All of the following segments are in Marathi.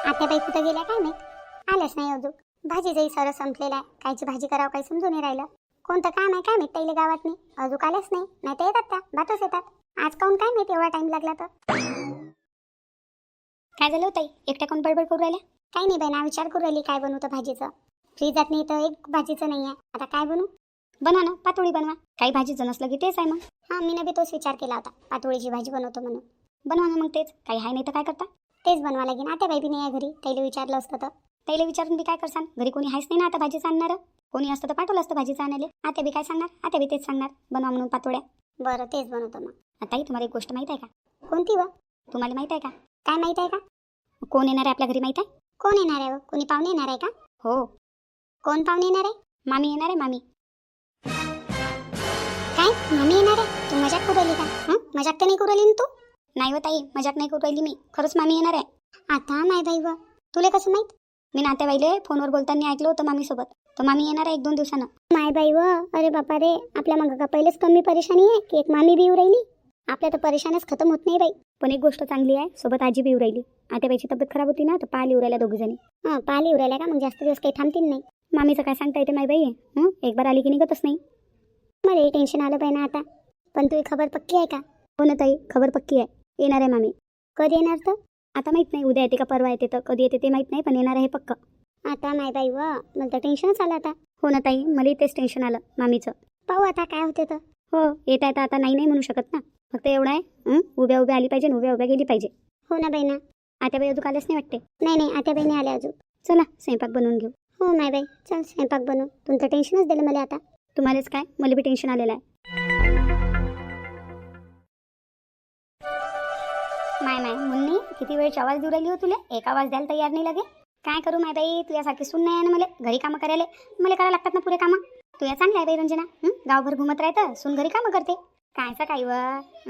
आत्याबाई कुठं गेल्या काय माहित, आल्याच नाही अजून. भाजीचंही सरळ संपलेला आहे, कायची भाजी करावं काही समजून नाही राहिलं. कोणतं काम आहे काय माहित त्याला गावात नाही, अजून आल्याच नाही. नाही तर येतात त्या बातच येतात. आज काऊन काय माहित एवढा टाइम लागला तर. काय झालं ताई, एकट्या कोण बडबड करू राहिल्या? काही नाही बाई ना, विचार करू राहिली काय बनवतं भाजीचं. फ्रीजात नाही तर एक भाजीचं नाही आहे, आता काय बनवू? बनवा ना पातोळी बनवा, काही भाजीचं नसलं की तेच आहे मग. हां मी बी तोच विचार केला होता, पातोळीची भाजी बनवतो म्हणून. बनवा ना मग तेच, काही आहे नाही तर काय करता? तेच बनवा लागेल. आता बाई बी नाही आहे घरी, त्याला विचारलं असतं तर. त्याला विचारून बी काय करसान, घरी कोणी आहेच नाही ना आता भाजीचं आणणार. कोणी असतं तर पाठवलं असतं भाजीचं आणायला. आता बी काय सांगणार, आता बी तेच सांगणार बनवा म्हणून पातोळ्या. बरं तेच बनवतो मग. आता तुम्हाला एक गोष्ट माहित आहे का? कोणती व? तुम्हाला माहित आहे का? काय माहित आहे का? कोण येणार आहे आपल्या घरी माहित आहे? कोण येणार आहे? कोणी पाहुणे येणार आहे का? हो. कोण पाहुणे येणार आहे? मामी येणार आहे, मामी. काय मामी येणार आहे? तू मजाक करू राहिली का? मजाक तर नाही करू राहिली तू? नाही हो ताई, मजाक नाही करू राहिली मी, खरंच मामी येणार आहे. आता माय बाई व, तुला कसं माहित? मी नातेवाईले फोनवर बोलताना ऐकलं होतं मामी सोबत, तर मामी येणार आहे 1-2 दिवसानं. माय बाई व, अरे बापा रे, आपल्या मग का पहिलेच कमी परेशानी आहे की एक मामी बी येऊ राहिली. आपल्या तर परेशानच खतम होत नाही बाई. पण एक गोष्ट चांगली आहे, सोबत आजी बी येऊ राहिली. आत्याबाईची तब्येत खराब होती ना, तर पाल येऊ राहिल्या दोघी जणी. पाल येऊ राहिल्या का? मग जास्त दिवस काही थांबतील नाही. मामीचं काय सांगता येते माय बाई. एक बार आली की निघतच नाही. मला टेन्शन आलं पाहिजे आता. पण तुझी खबर पक्की आहे का? हो ना ताई, खबर पक्की आहे, येणार आहे मामी. कधी येणार तर? आता माहित नाही, उद्या येते का परवा येते, तर कधी येते ते माहित नाही, पण येणार आहे पक्क. आता माय बाई व, मला तर टेन्शनच आलं आता. हो ना ताई, मला तेच टेन्शन आलं मामीचं. पाहू आता काय होते तर. हो येत आहे तर आता नाही नाही म्हणू शकत ना. फक्त एवढं आहे, उभ्या उभ्या आली पाहिजे, उभ्या उभ्या गेली पाहिजे. हो ना बाई ना. आत्याबाई अजून आल्याच नाही वाटते. नाही नाही, आत्याबाई नाही आल्या अजून. चला स्वयंपाक बनवून घेऊ. हो माय बाई, चल स्वयंपाक बनव. तुमचं टेन्शनच दिलं मला आता. तुम्हालाच काय, मला बी टेन्शन आलेलं आहे. माय माय मुन्नी, किती वेळची आवाज देऊ राहिली हो तुला, एक आवाज द्यायला तयार नाही लगे. काय करू माय बाई, तुझ्यासारखी सून नाही आहे ना मला. घरी कामं करायला मला करायला लागतात ना पुरे कामं. तुझ्या चांगल्या आहे बाई रंजना, गावभर घुमत राहतं, सून घरी कामं करते. कायचं काय व,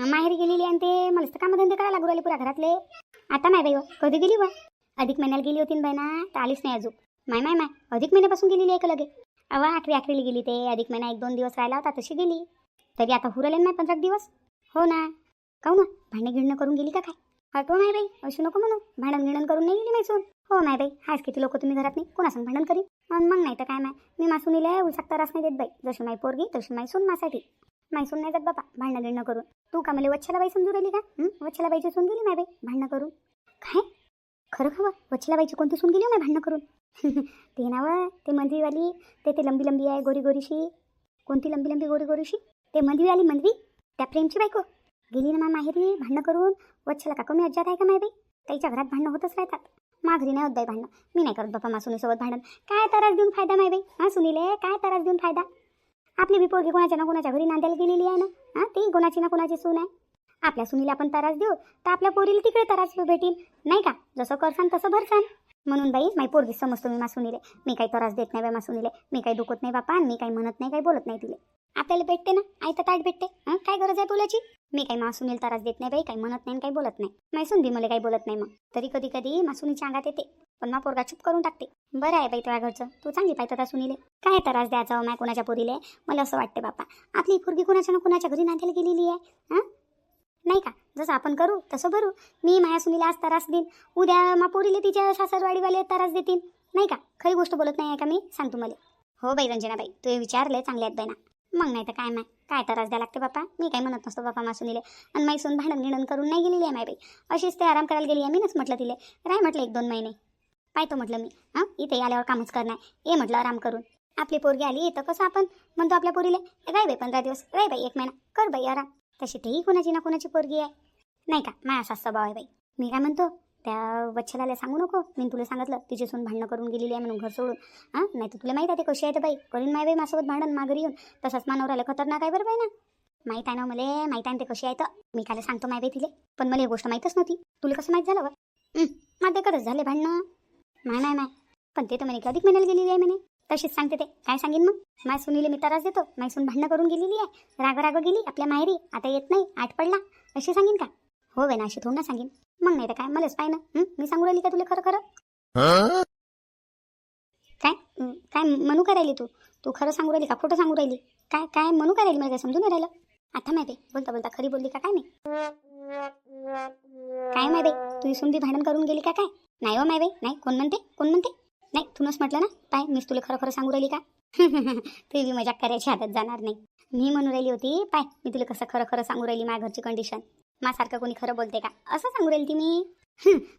माहेरी गेलेली आणि ते मलाच तर कामं धंदे करायला लागू राहिले पुऱ्या घरातले. आता माय बाई व, कधी गेली व? अधिक महिन्याला गेली होती बाई ना, तर आलीच नाही अजून. माय माय माय, अधिक महिन्यापासून गेलेली आहे का लगे? अवा आखरीला गेली, ते अधिक महिना 1-2 दिवस राहिला होता तशी गेली. तरी आता हुरले ना 15 दिवस. हो ना. काहून भांडण गिणणं करून गेली का काय? हटो माय बाई, अशी नको म्हणू. भांडण गिणण करून नाही गेली माय सून. हो माय बाई, हाच किती लोक तुम्ही घरात नाही, कोणासंग भांडण करी. मग नाही तर काय माय, मी मासूनीला उलसाक त्रास नाही देत बाई. जशी माय पोरगी तशी माय सून माझ्यासाठी. माय सून नाही जात बाबा भांडण गिणणं करून. तू का मला वच्छलाबाई समजू राहिली का? वच्छलाबाईची सून गेली माय बाई भांडणं करून. काय खरं खबर? वच्छलाबाईची कोणती सून गेली माय भांडणं करून? ते नाव ते मंदवीवाली, ते लंबी लंबी आहे गोरी गोरीशी. कोणती लंबी लंबी गोरी गोरीशी? ते मंदवीवाली मंदवी, त्या प्रेमची बायको गेली ना मा माहेरी भांडणं करून. वच्छला का कमी अज्जात आहे का माय बाई? त्याच्या घरात भांडणं होतच राहतात. माघरी नाही होत बाई भांडणं. मी नाही करत बापा मासुनीसोबत भांडण. काय त्रास देऊन फायदा माय बाई? सुनीले काय त्रास देऊन फायदा? आपली बी पोरगी कोणाच्या ना कोणाच्या घरी नांदायला गेलेली आहे ना. ती कोणाची ना कोणाची सून आहे. आपल्या सुनीला आपण त्रास देऊ तर आपल्या पोरीला तिकडे त्रास भेटील नाही का? जसं करसान तसं भरसान. म्हणून बाई माई पोरगी समजतो मी मासुनीले. मी काही त्रास देत नाही बाई मासुनीले. मी काही दुखत नाही बापा, मी काही म्हणत नाही, काही बोलत नाही तिले. आपल्याला भेटते ना, आयतं ताट भेटते. काय गरज आहे बोलायची? मी काही मासुनीला त्रास देत नाही बाई, काही म्हणत नाही, काही बोलत नाही. मायसून बी मला काही बोलत नाही. मग तरी कधी कधी मासुनीच्या अंगात येते, पण मा पोरगा चुप करून टाकते. बरं आहे बाई तुझ्या घरचं, तू चांगली पाहिजे त्या सुनीले. काय त्रास द्यायचा माय कोणाच्या पोरीले? मला असं वाटते बापा, आपली पोरगी कोणाच्या ना कोणाच्या घरी नांदायला गेलेली आहे. नाही का? जसं आपण करू तसं भरू. मी माझ्या सुनीला आज त्रास देईन, उद्या मा पोरीले तिच्या सासरवाडीवाले त्रास देतील नाही का? खरी गोष्ट बोलत नाही आहे का मी? सांग तुम्हाला. हो बाई रंजनाबाई, तू विचारले चांगले आहेत बाई ना. मग नाही तर काय माय, काय त्रास द्यायला लागते बापा? मी काही म्हणत नसतो बापा मासुनीले. आणि माईसून भांडण गिणण करून नाही गेलेली आहे माय बाई. अशीच ते आराम करायला गेली आहे. मीनच म्हटलं तिले राय, म्हटलं 1-2 महिने पाहतो म्हटलं मी. इथे आल्यावर कामच करणार, ये म्हटलं आराम करून. आपली पोरगी आली तर कसं आपण म्हणतो आपल्या पोरीले, राय बाई 15 दिवस, राय बाई 1 महिना, कर बाई आराम. तशी तेही कोणाची ना कोणाची पोरगी आहे नाही का? माझा असा स्वभाव आहे बाई. मी काय म्हणतो, त्या वच्छलाला सांगू नको. मी तुला सांगितलं तिची सून भांडणं करून गेलेली आहे म्हणून घर सोडून. नाही तर तुला माहीत आहे ते कशी आहे तर बाई, करीन माय बाई माझ्यासोबत भांडण माघारी येऊन. तसंच मानवराला खतरनाक आहे बरं बाई ना. माहीत आहे ना मला, माहीत आहे ते कशी आहे तर. मी काय सांगतो माय बाई तिले, पण मला ही गोष्ट माहीतच नव्हती. तुला कसं माहीत झालं बा? माझे कधीच झाले भांडणं. माय पण ते तर म्हणे की अधिक महिन्याला गेलेली आहे म्हणे. तशीच सांगते ते. काय सांगेन मग? माय सुनीले मी त्रास देतो, माय सून भांडणं करून गेलेली आहे, राग गेली आपल्या माहेरी, आता येत नाही, आठ पडला, अशी सांगेन का? हो बाई ना, अशी थोडं ना सांगेन. मग नाही तर काय, मलाच पाय ना. मी सांगू राहिली का तुला खरं खरं? काय काय म्हणू काय राहिली तू? तू खरं सांगू राहिली का खोटं सांगू राहिली? काय काय म्हणू काय राहिली? मला काय समजून नाही राहिलं. आता माय बाई बोलता बोलता खरी बोलली का काय? मी काय माय बाई, तुझी सुन बी भांडण करून गेली का काय? नाही हो माय बाई, नाही. कोण म्हणते, कोण म्हणते? नाही, तूनच म्हटलं ना. पाय, मीच तुला खरं खरं सांगू राहिली का? तुझी मजाक करायची हातात जाणार नाही. मी म्हणून राहिली होती, पाय मी तुला कसं खरं खरं सांगू राहिली माझ्या घरची कंडिशन. माझ्यासारखं कोणी खरं बोलते का? असं सांगू राहिली ती मी.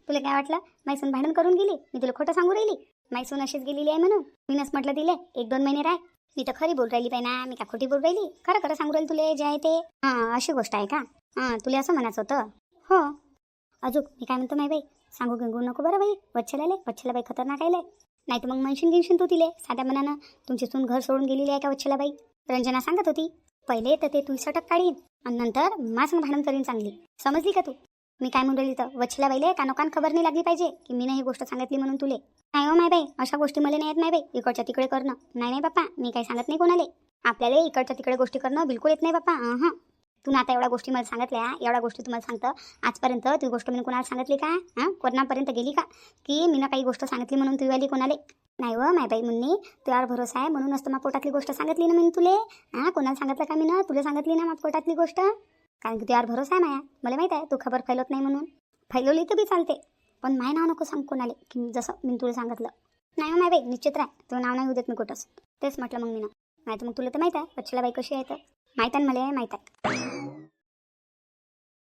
तुला काय वाटलं मैसून भांडण करून गेली? मी तुला खोटं सांगू राहिली? मैसून अशीच गेलेली आहे म्हणून मीनच म्हटलं तिले 1-2 महिने राह. मी तर खरी बोल राहिली पाय ना, मी का खोटी बोल राहिली? खरं खरं सांगू राहिली तुले जे आहे ते. हां, अशी गोष्ट आहे का? हां, तुला असं म्हणायचं होतं? हो. अजून मी काय म्हणतो माय बाई, सांगू गिंगू नको बरं बाई. वच्छला बाई खतरनाक आहे लय. नाही तर मग म्हणशीन गिनशीन तू तिले साध्या मनानं. तुमची सून घर सोडून गेलेली आहे का वच्छला बाई? रंजना सांगत होती. पहिले तर ते तू सटक काढीन आणि नंतर मासंग भांडण करीन चांगली. समजली का तू? मी काय म्हणून राहिली तर वच्छला बाईले कानोकान खबर नाही लागली पाहिजे की मी ही गोष्ट सांगितली म्हणून तुले. नाही हो माय बाई, अशा गोष्टी मला नाही येत माय बाई. इकडच्या तिकडे करणं नाही नाही बाप्पा, मी काही सांगत नाही कोणाले. आपल्याला इकडच्या तिकडे गोष्टी करणं बिलकुल येत नाही बाप्पा. हां, तू ना आता एवढ्या गोष्टी मला सांगितल्या, एवढ्या गोष्टी तुम्हाला सांगतं. आजपर्यंत ती गोष्ट मी कोणाला सांगितली का? हां, कोणापर्यंत गेली का की मी ना काही गोष्ट सांगितली म्हणून तू आली कोणाले? नाही हो माय बाई मुन्नी, तुझ्यावर भरोसा आहे म्हणूनच तर मग पोटातली गोष्ट सांगितली ना मी तुले. हां, कोणाला सांगितलं का मी ना? तुला सांगितली ना मग पोटातली गोष्ट. कारण की तुझ्यावर भरोसा आहे माया. मला माहीत आहे तू खबर फैलवत नाही म्हणून. फैलवली तर बी चालते, पण माय नाव नको सांग कोणाले की जसं मी तुला सांगितलं. नाही हो माय बाई, निश्चित राह. तुझं नाव नाही होऊ देत मी कुठंच. तेच म्हटलं मग मी ना. नाही तर मग तुला तर माहीत आहे वच्छला बाई कशी आहे तर. माहीत आहे मला, माहीत आहे.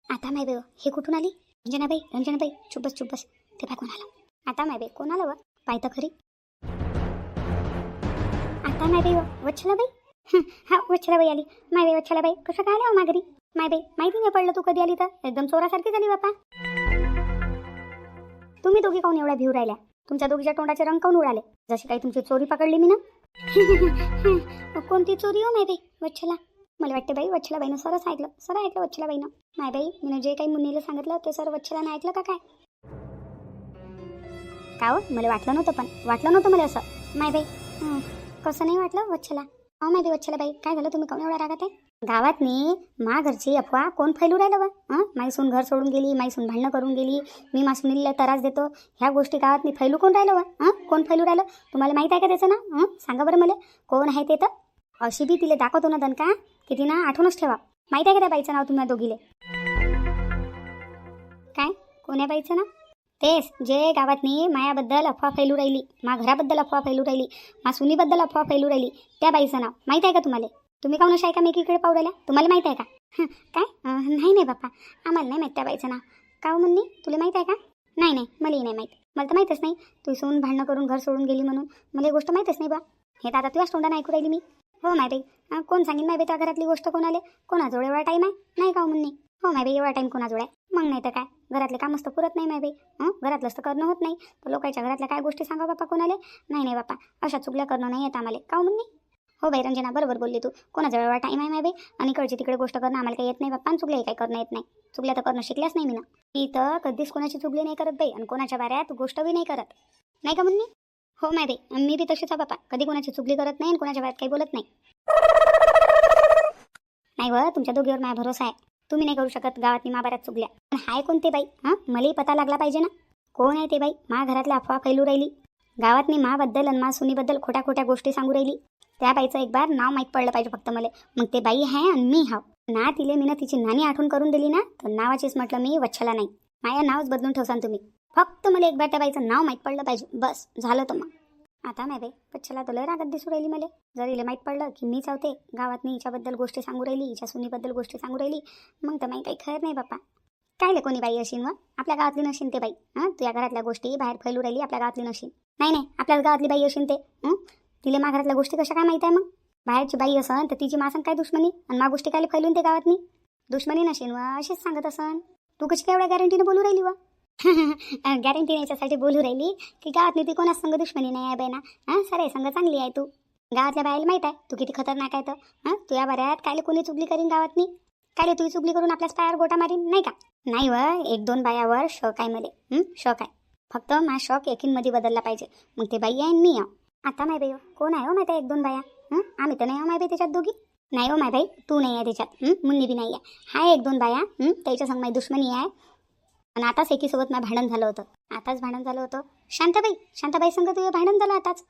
आता माय बाई हे कुठून आली? रंजनाबाई चुप बस. ते पाय कोण आलं? आता माय बाई कोण आलं व? पाय तर खरी. आता माय बाई वच्छला बाई. हा, वच्छला बाई आली. माय बाई वच्छला बाई कसं काय आल्या हो माघारी? माय बाई माहिती नाही पडलं तू कधी आली तर. एकदम चोरासारखी झाली बापा. तुम्ही दोघी काऊन एवढ्या भिऊ राहिल्या? तुमच्या दोघीच्या तोंडाचे रंग काऊन उडाले? जशी काही तुमची चोरी पकडली मी ना. कोणती चोरी हो माय बाई वच्छला? मला वाटते बाई वच्छला बाईनं सरच ऐकलं वच्छला बाईनं. माय बाई मी जे काही मुन्नीला सांगितलं ते सर वच्छलानं ऐकलं का काय? का हो? मला वाटलं नव्हतं मला असं. माय बाई कसं नाही वाटलं वच्छला? अहो माय बाई वच्छला बाई काय झालं? तुम्ही काऊन एवढ्या रागात आहे? गावातनी मा घरची अफवा कोण फैलू राहिलं व? माईसून घर सोडून गेली, माईसून भांडणं करून गेली, मी मासूनीला त्रास देतो, ह्या गोष्टी गावातनी फैलू कोण राहिलं व? कोण फैलू राहिलं? तुम्हाला माहीत आहे का त्याचं ना? सांगा बरं मला कोण आहे ते तर. अशी बी तिला दाखवतो ना दणका की तिनं आठवणच ठेवा. माहीत आहे का त्या बाईचं नाव तुम्हाला दोघीले? काय कोण आहे बाईचं नाव? तेच जे गावातनी मायाबद्दल अफवा फैलू राहिली, मा घराबद्दल अफवा फैलू राहिली, मा सुनीबद्दल अफवा फैलू राहिली, त्या बाईचं नाव माहीत आहे का तुम्हाला? तुम्ही काऊन अशा आहे का मेकीकडे पाहू राहिल्या? तुम्हाला माहीत आहे का? काय नाही बाप्पा, आम्हाला नाही माहीत त्या बाईचं नाव. का हो मुन्नी तुला माहीत आहे का? नाही मलाही नाही माहीत. मला तर माहीतच नाही तू सून भांडणं करून घर सोडून गेली म्हणून. मला ही गोष्ट माहीतच नाही बा. हे तर आता तुझ्याच तोंडानं ऐकू राहिली मी. हो माय बाई कोण सांगेन माय बाई त्या घरातली गोष्ट कोणाले? कोणाजवळ एवढा टाईम आहे? नाही का हो मुन्नी? हो माय बाई एवढा टाईम कोणाजवळ आहे? मग नाही तर काय, घरातले कामच तर पुरत नाही माय बाई. घरातलंच तर करणं होत नाही तर लोकांच्या घरातल्या काय गोष्टी सांगा बाप्पा कोणाले? नाही बाप्पा, अशा चुगल्या करणं नाही येत आम्हाला. का हो मुन्नी? हो बाई रंजना बरोबर बोलली तू. कोणाजवळ एवढा टाईम आहे माय बाई? आणि इकडची तिकडे गोष्ट करणं आम्हाला काही येत नाही बाप्पा. आणि चुगल्याही काही करणं येत नाही. चुगल्या तर करणं शिकल्याच नाही मी ना. मी तर कधीच कोणाची चुगली नाही करत बाई, आणि कोणाच्या बाऱ्यात गोष्ट बी नाही करत. नाही का मुन्नी? हो माय बाई मी बी तशीच आहे बाप्पा. कधी कोणाची चुगली करत नाही आणि कोणाच्या बाऱ्यात काही बोलत नाही. नाही व तुमच्या दोघीवर माझा भरोसा आहे. तुम्ही नाही करू शकत गावातनी माबाऱ्यात चुगल्या. पण हाय कोणते बाई? मलाही पता लागला पाहिजे ना कोण आहे ते बाई. मा घरातल्या अफवा फैलू राहिली, गावातनी माबद्दल आणि मा सुनीबद्दल खोट्या गोष्टी सांगू राहिली. त्या बाईचं एक बार नाव माहीत पडलं पाहिजे फक्त मला. मग ते बाई आहे आणि मी हाव ना. तिले मी ना तिची नानी आठवण करून दिली ना तर नावाचीच म्हटलं मी वच्छला नाही. माझ्या नावच बदलून ठेवसान तुम्ही. फक्त मला एक बार त्या बाईचं नाव माहीत पडलं पाहिजे, बस झालं तर मग. आता नाही बाई वच्छला तर लय रागात दिसू राहिली मला. जर हिला माहीत पडलं की मीच होते गावात मी हिच्याबद्दल गोष्टी सांगू राहिली, हिच्या सुनीबद्दल गोष्टी सांगू राहिली, मग तर माही काही खैर नाही बाप्पा. काय कोणी बाई अशीन व? आपल्या गावातली नशीन ते बाई. तुझ्या घरातल्या गोष्टी बाहेर फैलू राहिली, आपल्या गावातली नशीन. नाही आपल्याच गावातली बाई अशीन ते. तिला मा घरातल्या गोष्टी कशा काय माहीत आहे? मग बाहेरची बाई असन तर तिची मासन काय दुश्मनी, आणि मा गोष्टी काय फैलून ते गावातनी दुश्मनी नशीन व? अशीच सांगत असन. तू कशी काय एवढ्या गॅरंटीनं बोलू राहिली व? गॅरंटी याच्यासाठी बोलू राहिली की गावातली ती कोणाच संग दुश्मनी नाही आहे बाई ना. सरे संग चांगली आहे तू. गावातल्या बायाला माहीत आहे तू किती खतरनाक आहे तर. तुझ्या बऱ्यात कायले कोणी चुगली करीन गावातनी? कायले तुझी चुगली करून आपल्याच पायावर गोटा मारीन नाही का? नाही व 1-2 बायावर शक आहे मला. शक आहे फक्त. मा शक एकींमध्ये बदलला पाहिजे. मग ते बाई आहे आणि मी आहो. आता माय बाई कोण आहे हो माहिती आहे? 1-2 बाया. आम्ही तर नाही हो माय बाई त्याच्यात दोघी. नाही हो माय बाई तू नाही आहे त्याच्यात. मुन्नी बी नाही आहे. हाय 1-2 बाया. त्याच्या संग माझी दुश्मनी आहे. आणि आताच एकीसोबत माझं भांडण झालं होतं. शांताबाई संग तुझं भांडण झालं आताच.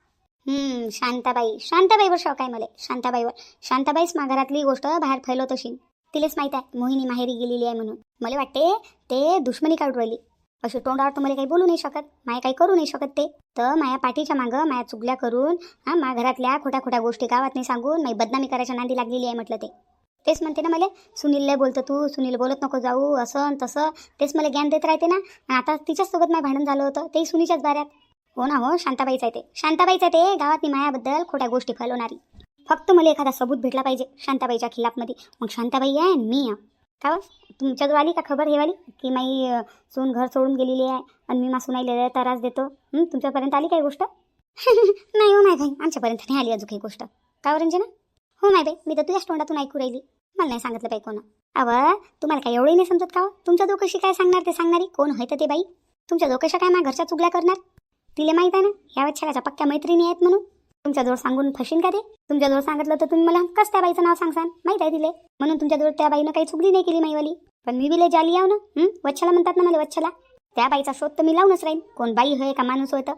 शांताबाईवर शौक आहे मला. शांताबाईच घरातली गोष्ट बाहेर फैलवत असेल. तिलेच माहीत आहे मोहिनी माहेरी गेलेली आहे म्हणून. मला वाटते ते दुश्मनी काढू राहिली. अशी तोंडावर तर मला काही बोलू नाही शकत, माया काही करू नाही शकत ते. तर माया पाठीच्या मागं माया चुगल्या करून माझ्या घरातल्या खोट्या खोट्या गोष्टी गावात नाही सांगून माझी बदनामी करायच्या नांदी लागलेली आहे म्हटलं ते. तेच म्हणते ना मला, सुनीलला बोलतो तू, सुनील बोलत नको जाऊ, असं न तसं. तेच मला ज्ञान देत राहते ना. आता तिच्याचसोबत माझं भांडण झालं होतं, तेही सुनीच्याच बाऱ्यात. हो ना हो, शांताबाईच आहे ते, शांताबाईच आहे ते गावात मायाबद्दल खोट्या गोष्टी फैलवणारी. फक्त मला एखादा सबूत भेटला पाहिजे शांताबाईच्या खिलाफमध्ये, मग शांताबाई आहे आणि मी आहे. का हो? तुमच्याजवळ आली का खबर हे वाली की माई सून घर सोडून गेलेली आहे आणि मी सुनाईला त्रास देतो? तुमच्यापर्यंत आली काही गोष्ट? नाही हो माय बाई, आमच्यापर्यंत नाही आली अजून काही गोष्ट. का हो रंजना? हो माय बाई, मी तर तुझ्याच तोंडातून ऐकू राहिली, मला नाही सांगितलं बाई कोण. तुम्हाला काही एवढंही नाही समजत का हो? तुमच्या जो कशी काय सांगणार ते सांगणारी कोण होय तर ते बाई? तुमच्या जो कशा काय माझ्या घरच्या चुगल्या करणार? तिला माहीत आहे ना ह्या वच्छाच्या पक्क्या मैत्रिणी आहेत म्हणून. तुमच्याजवळ सांगून फशीन का ते? तुमच्याजवळ सांगितलं तर तुम्ही मला कस त्या बाईचं नाव सांगसान? माहीत आहे तिले म्हणून तुमच्याजवळ त्या बाईनं काही चुगली नाही केली माईवाली. पण मी विले जाली आव ना, वच्छला म्हणतात ना मला, वच्छला. त्या बाईचा शोध तर मी लावूनच राहीन, कोण बाई होय का माणूस होय तर.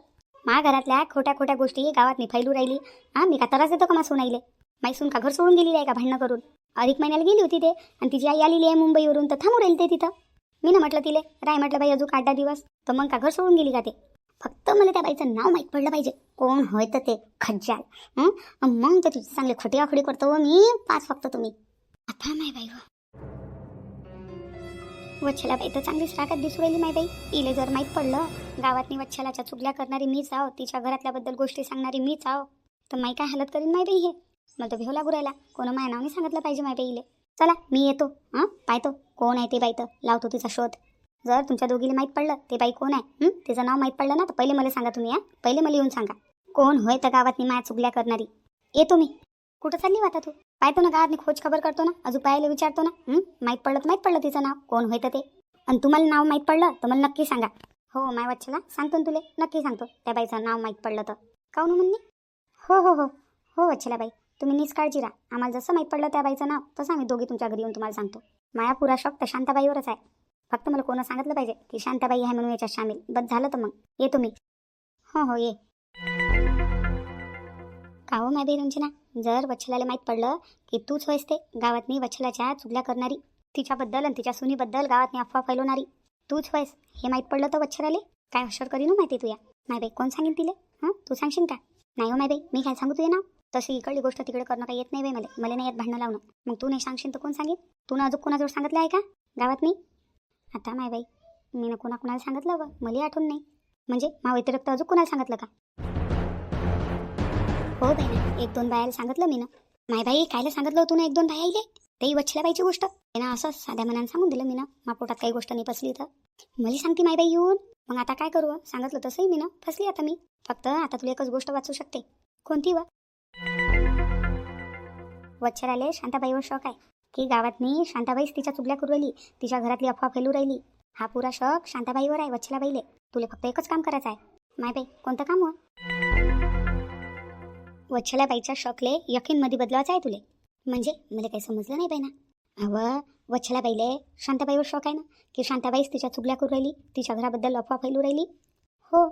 माझ्या घरातल्या खोट्या खोट्या गोष्टी गावात मी फैलू राहिली. मी का त्रास देतो का माझ्या सुनाईले? माई सून का घर सोडून गेलेली आहे का भांडणं करून? अधिक महिन्याला गेली होती ते, आणि तिची आई आलेली आहे मुंबईवरून, तर थांबू राहील ते तिथं. मी ना म्हटलं तिले राय, म्हटलं बाई अजून 8-10 दिवस, तर मग का घर सोडून गेली का ते? फक्त मला त्या बाईचं नाव माहीत पडलं पाहिजे, कोण होय तर ते खज्जाल. मग तर तुझी चांगली खटी करतो मी, पाच फक्त तुम्ही. आता माय बाई वच्छला बाई तर चांगलीच रागात दिसू राहिली माय बाई. इले जर माहीत पडलं गावातनी वच्छलाच्या चुगल्या करणारी मीच आहो, तिच्या घरातल्याबद्दल गोष्टी सांगणारी मीच आहो, तर माई काय हालत करीन माय बाई हे. मला तर भेव लागू राहिला, कोण माया नावने सांगितलं पाहिजे माय बाईले. चला मी येतो, पाहतो कोण आहे ते बाई, तर लावतो तिचा शोध. जर तुमच्या दोघीला माहीत पडलं ते बाई कोण आहे, तिचं नाव माहीत पडलं ना, तर पहिले मला सांगा तुम्ही. पहिले मला येऊन सांगा कोण होय तर गावातनी माया चुगल्या करणारी. येतो मी. कुठं चालली आता तू? पाहतो ना गावातनी खोज खबर करतो ना, अजून पाहायला विचारतो ना. माहीत पडलं तर माहीत पडलं तिचं नाव कोण होय तर ते. आणि तुम्हाला नाव माहीत पडलं तर मला नक्की सांगा. हो माय वच्छला सांगतो ना तुले, नक्की सांगतो त्या बाईचं नाव माहीत पडलं तर. काहून म्हणली? हो हो हो हो वच्छला बाई, तुम्ही निष्काळजी राहा. आम्हाला जसं माहीत पडलं त्या बाईचं नाव, तसं आम्ही दोघी तुमच्या घरी येऊन तुम्हाला सांगतो. माया पुरा शॉक तर शांताबाईवरच आहे. फक्त मला कोणं सांगितलं पाहिजे की शांताबाई आहे म्हणून याच्यात सामील, बस झालं तर मग येतो मी. हो हो ये. का हो माय बाई रंजना, जर वच्छलाला माहीत पडलं की तूच होयस ते गावातनी वच्छलाच्या चुगल्या करणारी, तिच्याबद्दल आणि तिच्या सुनीबद्दल गावातनी अफवा फैलवणारी तूच होयस, हे माहीत पडलं तर वच्छलाले काय हशर करीन माहिती तुया माय बाई. कोण सांगेन तिले? तू सांगशील का? नाही हो माय बाई, मी काय सांगू तुझे नाव? तशी इकडली गोष्ट तिकडे करणं काही येत नाही बाई मला नाही येत भांडणं लावणं. मग तू नाही सांगशील तर कोण सांगेल? तू ना अजून कोणाजवळ सांगितलं आहे का गावातनी? आता माय बाई, मी ना कोणाला सांगितलं व मला आठवण नाही. म्हणजे मा व्यतिरिक्त अजून कोणाला सांगितलं का? हो बाई ना, 1-2 बायाला सांगितलं मी ना. माय बाई कायला सांगितलं होतं ना 1-2 बायाईले? तेही वच्छला बाईची गोष्ट ना, असं साध्या मनाने सांगून दिलं मी ना. मा पोटात काही गोष्ट नाही फसली तर मला सांगते माय बाई येऊन. मग आता काय करू? सांगितलं तसंही मी ना, फसली आता मी. फक्त आता तुला एकच गोष्ट वाचू शकते. कोणती व? वच्छलाले शांताबाईवर शौक आहे की गावातनी शांताबाईच तिच्या चुगल्या करू राहिली, तिच्या घरातली अफवा फैलू राहिली. हा पुरा शौक शांताबाईवर आहे, वच्छलाबाईले. तुला फक्त एकच काम करायचं आहे माय बाई. कोणतं काम हो? वच्छलाबाईच्या शौकले यकीनमध्ये बदलावायचं आहे तुले. म्हणजे मला काही समजलं नाही बाई ना. वच्छलाबाईले शांताबाईवर शौक आहे ना, की शांताबाईच तिच्या चुगल्या करू राहिली, तिच्या घराबद्दल अफवा फैलू राहिली. हो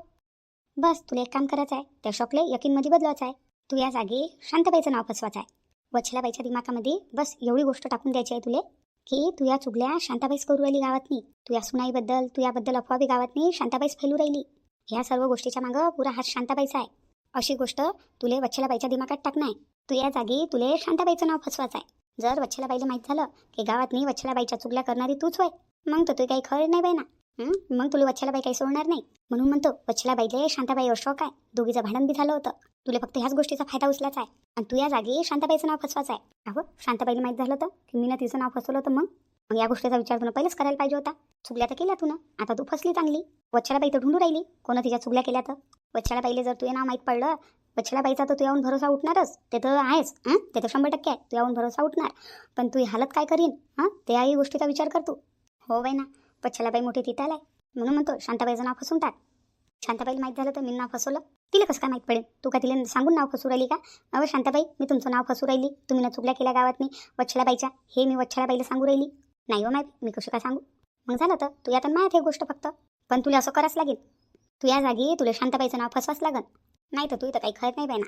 बस तुला एक काम करायचं आहे, त्या शौकले यकीनमध्ये बदलावायचं आहे. तू या जागी शांताबाईचं नाव फसवायचं आहे. वच्छलाबाईच्या दिमागामध्ये बस एवढी गोष्ट टाकून द्यायची आहे तुले की तू या चुगल्या शांताबाईच करू राहिली गावातनी, तू या सुनाईबद्दल, तू याबद्दल अफवा बी गावातनी शांताबाईच फैलू राहिली. ह्या सर्व गोष्टीच्या मागं पुरा हात शांताबाईचा आहे. अशी गोष्ट तुले वच्छलाबाईच्या दिमागात टाकणं आहे. तू या जागी तुले शांताबाईचं नाव फसवायचं आहे. जर वच्छलाबाईला माहीत झालं की गावातनी वच्छलाबाईच्या चुगल्या करणारी तूच होय, मग तर तू काही खरं नाही बाई ना. मग तुला वच्छलाबाई काही सोडणार नाही. म्हणून म्हणतो वच्छलाबाईले शांताबाईवर शौक आहे. दोघीचं भांडण बी झालं होतं, तुला फक्त ह्याच गोष्टीचा फायदा उचलायचा आहे. आणि तू या जागी शांताबाईचं नाव फसवायचं आहे. अहो शांताबाईला माहीत झालं तर की मी ना तिचं नाव फसवलं होतं, मग या गोष्टीचा विचार तुला पहिलेच करायला पाहिजे होता. चुगल्या तर केल्या तू ना, आता तू फसली चांगली. वच्छलाबाई तर ढूंढू राहिली कोण तिच्या चुगल्या केल्या तर. वच्छलाबाईले जर तुझे नाव माहीत पडलं, वच्छलाबाईचा तर तू याहून भरोसा उठणारच, ते तर आहेच. ते तर 100% आहे, तू याहून भरोसा उठणार. पण तू हालत काय करीन त्याही गोष्टीचा विचार कर तू. हो बाई ना, वच्छलाबाई मोठी तिथं आहे म्हणून म्हणतो शांताबाईचं नाव फसवून टाक. शांताबाईला माहीत झालं तर मी नाव फसवलं, तिला कसं काय माहीत पडेल? तू का तिला सांगून नाव फसू राहिली का? अहो शांताबाई, मी तुमचं नाव फसू राहिली, तुम्ही ना चुगल्या केल्या गावातनी वच्छलाबाईच्या, हे मी वच्छलाबाईला सांगू राहिली. नाही हो माहीत, मी कसं काय सांगू? मग झालं तर तू यात माहीत हे गोष्ट फक्त. पण तुला असं करावंच लागेल. तू या जागी तुला शांताबाईचं नाव फसवाच लागल, नाही तर तू इथं काही खरत नाही बाई ना.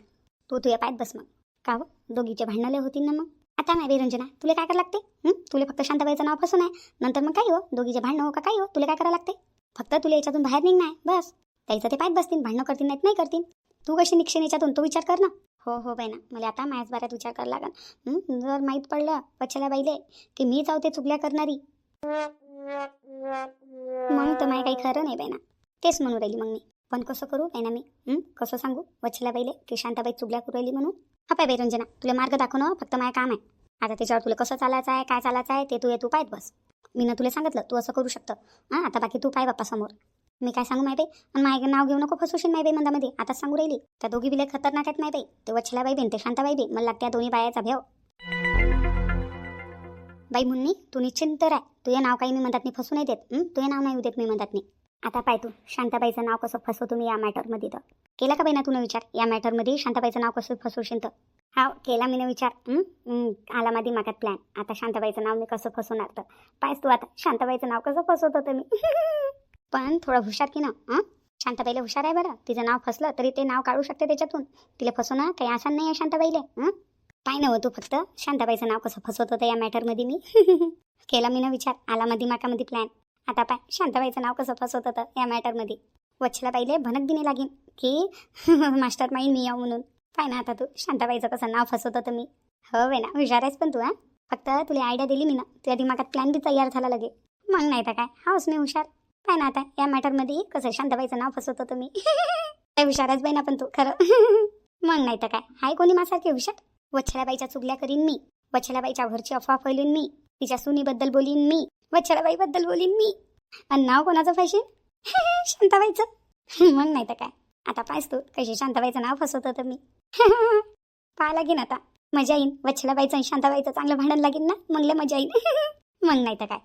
तू या पायत बस मग. का हो दोघीचे भांडणाले होतील ना मग. आता नाही बाई रंजना, तुला काय करायला लागते? तुला फक्त शांताबाईचं नाव फसून आहे, नंतर मग काय हो दोघीचे भांडणं हो का काय हो, तुला काय करायला लागते? फक्त तुला याच्यातून बाहेर निघणार बस. त्याचं ते पाहत बसतील, भांडणं करतील नाही करतील. तू कशी निघशील याच्यातून तो विचार कर ना. हो बहिणा, मला आता माझ्याच बाऱ्यात विचार करायला लागेल. जर माहीत पडलं वच्छला बाईले की मी जाऊ ते चुगल्या करणारी, म्हणून तर माझं काही खरं नाही बहिणा. तेच म्हणून राहिली मग मी. पण कसं करू बहिणा मी? कसं सांगू वच्छला बाईले की शांताबाई चुगल्या करू राहिली म्हणून? हा पाय बाई रंजना, तुला मार्ग दाखवणं फक्त माझं काम आहे. आता त्याच्यावर तुला कसं चालायचं आहे, काय चालायचं आहे ते तू पाहत बस. मी ना तुला सांगितलं तू असं करू शकतं. आता बाकी तू पाय बाप्पा समोर. मी काय सांगू माय बाई? आणि माझं नाव घेऊ नको फसवशील माय बाई मंदामध्ये. आताच सांगू राहिली. त्या दोघी बिले खतरनाक आहेत माय बाई. ते वच्छला बाई बेन ते शांताबाई बी. मला लागत्या दोन्ही बायाचा भेव. बाई मुन्नी, तू निश्चिंत राह. तुझे नाव काही मी म्हणतात नाही फसू नाही देत. तुझे नाव नाही देत मी म्हणतात नाही. आता पाय तू शांताबाईचं नाव कसं फसवतो मी या मॅटरमध्ये. तर केला का बाई ना तुला विचार या मॅटरमध्ये शांताबाईचं नाव कसं फसवशील तर? हा केला मी ना विचार. आला माझी मागात प्लॅन. आता शांताबाईचं नाव मी कसं फसवणार तर पायच तू आता शांताबाईचं नाव कसं फसवतो तर मी. पण थोडं हुशार की ना. शांताबाईला हुशार आहे बरं. तिचं नाव फसलं तरी ते नाव काढू शकते त्याच्यातून. तिला फसवणं काही आसान नाही आहे शांताबाईला. काय नव्ह तू फक्त शांताबाईचं नाव कसं फसवत होतं या मॅटरमध्ये मी. केला मी ना विचार. आला मध्ये माकामध्ये प्लॅन. आता पाय शांताबाईचं नाव कसं फसवत होतं या मॅटरमध्ये. वच्छला बाईले भनक दिने लागेल की मास्टर माइंड मी याव म्हणून. पाय ना आता तू शांताबाईचं कसं नाव फसवत होतं मी. हो बाई ना, हुशार आहेस पण तू. फक्त तुला आयडिया दिली मी ना, तुझ्या दिमागात प्लॅन बी तयार झाला लगे. मग नाही तर काय, हाऊस मी हुशार. पाय ना आता या मॅटरमध्ये कसं शांताबाईचं नाव फसवत होतं मी. काय हुशार आहेस बाई ना पण तू खरं. मग नाही तर काय, हाय कोणी माझ्यासारखे हुशार. वच्छलाबाईच्या चुगल्या करीन मी. वच्छलाबाईच्या घरची अफवा फैलून मी. तिच्या सुनीबद्दल बोलीन मी. वच्छलाबाईबद्दल बोलीन मी. आणि नाव कोणाचं पाहिजे? शांताबाईचं. मग नाही तर काय, आता पाहिस तू कशी शांताबाईचं नाव फसवत होतं मी. पाहा लागेन आता. मजा येईन. वच्छलाबाईचं आणि शांताबाईचं चांगलं भांडण लागेल ना, मग लय मजा येईन. मग नाही तर काय.